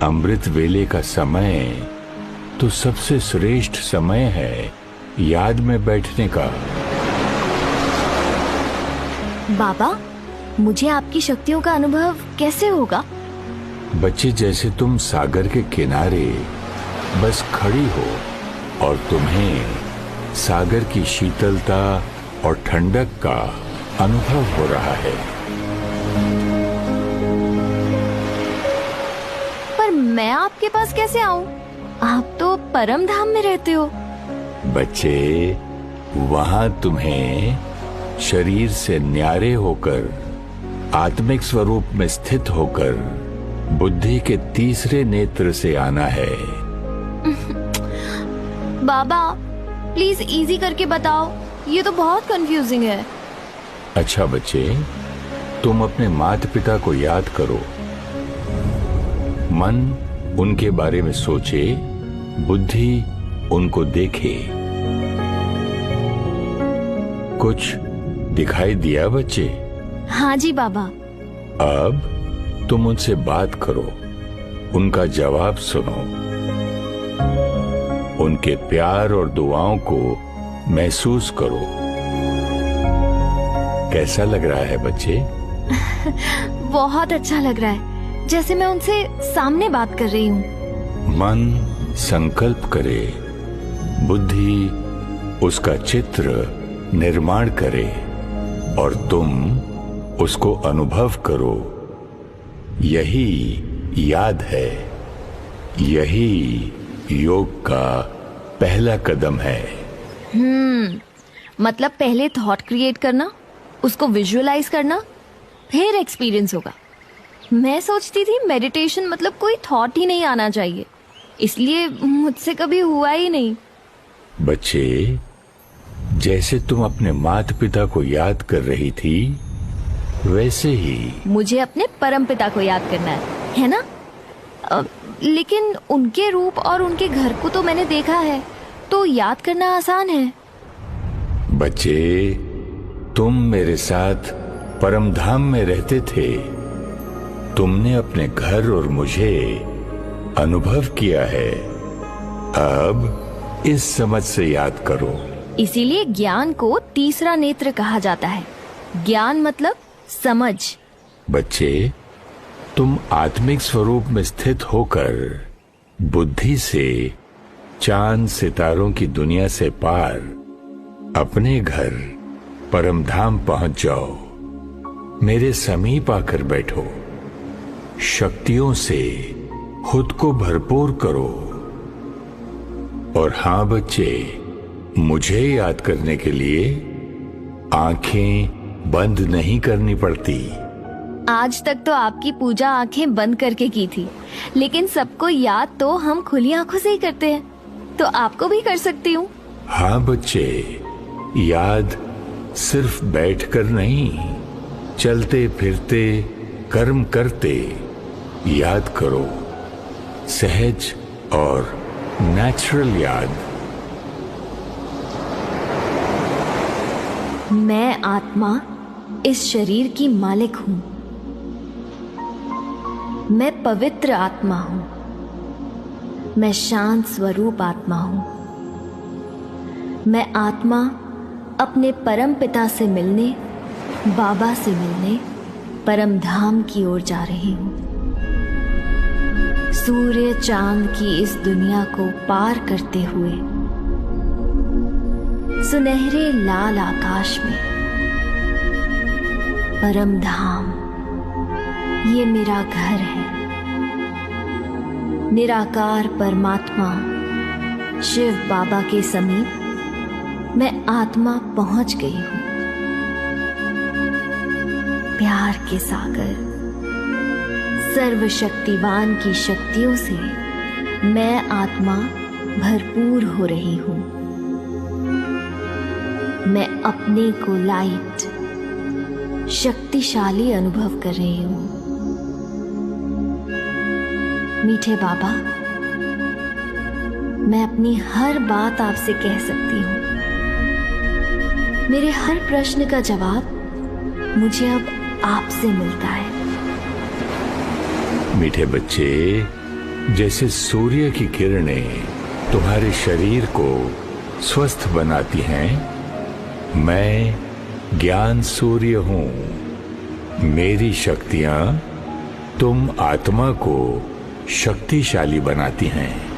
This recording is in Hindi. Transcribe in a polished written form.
अमृत वेले का समय तो सबसे श्रेष्ठ समय है याद में बैठने का। बाबा, मुझे आपकी शक्तियों का अनुभव कैसे होगा? बच्चे, जैसे तुम सागर के किनारे बस खड़ी हो और तुम्हें सागर की शीतलता और ठंडक का अनुभव हो रहा है। पर मैं आपके पास कैसे आऊं? आप तो परम धाम में रहते हो। बच्चे, वहां तुम्हें शरीर से न्यारे होकर, आत्मिक स्वरूप में स्थित होकर, बुद्धि के तीसरे नेत्र से आना है। बाबा, प्लीज इजी करके बताओ, ये तो बहुत कंफ्यूजिंग है। अच्छा बच्चे, तुम अपने माता पिता को याद करो। मन उनके बारे में सोचे, बुद्धि उनको देखे। कुछ दिखाई दिया बच्चे? हाँ जी बाबा। अब तुम उनसे बात करो, उनका जवाब सुनो, उनके प्यार और दुआओं को महसूस करो। कैसा लग रहा है बच्चे? बहुत अच्छा लग रहा है, जैसे मैं उनसे सामने बात कर रही हूँ। मन संकल्प करे, बुद्धि उसका चित्र निर्माण करे और तुम उसको अनुभव करो। यही याद है, यही योग का पहला कदम है। मतलब पहले थॉट क्रिएट करना, उसको विजुअलाइज करना, फिर एक्सपीरियंस होगा। मैं सोचती थी मेडिटेशन मतलब कोई थॉट ही नहीं आना चाहिए, इसलिए मुझसे कभी हुआ ही नहीं। बच्चे, जैसे तुम अपने माता पिता को याद कर रही थी, वैसे ही मुझे अपने परम पिता को याद करना है ना? लेकिन उनके रूप और उनके घर को तो मैंने देखा है, तो याद करना आसान है। बच्चे, तुम मेरे साथ परम धाम में रहते थे। तुमने अपने घर और मुझे अनुभव किया है। अब इस समझ से याद करो। इसीलिए ज्ञान को तीसरा नेत्र कहा जाता है। ज्ञान मतलब समझ। बच्चे, तुम आत्मिक स्वरूप में स्थित होकर बुद्धि से चांद सितारों की दुनिया से पार अपने घर परम धाम पहुंच जाओ। मेरे समीप आकर बैठो, शक्तियों से खुद को भरपूर करो। और हाँ बच्चे, मुझे याद करने के लिए आंखें बंद नहीं करनी पड़ती। आज तक तो आपकी पूजा आंखें बंद करके की थी, लेकिन सबको याद तो हम खुली आंखों से ही करते हैं, तो आपको भी कर सकती हूँ। हाँ बच्चे, याद सिर्फ बैठकर नहीं, चलते फिरते कर्म करते याद करो। सहज और नेचुरल याद। मैं आत्मा इस शरीर की मालिक हूँ। मैं पवित्र आत्मा हूँ। मैं शांत स्वरूप आत्मा हूँ। मैं आत्मा अपने परम पिता से मिलने, बाबा से मिलने परम धाम की ओर जा रही हूँ। सूर्य चांद की इस दुनिया को पार करते हुए सुनहरे लाल आकाश में परम धाम, ये मेरा घर है। निराकार परमात्मा शिव बाबा के समीप मैं आत्मा पहुंच गई हूँ। प्यार के सागर सर्वशक्तिवान की शक्तियों से मैं आत्मा भरपूर हो रही हूँ। मैं अपने को लाइट, शक्तिशाली अनुभव कर रही हूँ। मीठे बाबा, मैं अपनी हर बात आपसे कह सकती हूँ। मेरे हर प्रश्न का जवाब मुझे अब आपसे मिलता है। मीठे बच्चे, जैसे सूर्य की किरणें तुम्हारे शरीर को स्वस्थ बनाती हैं, मैं ज्ञान सूर्य हूं। मेरी शक्तियां तुम आत्मा को शक्तिशाली बनाती हैं।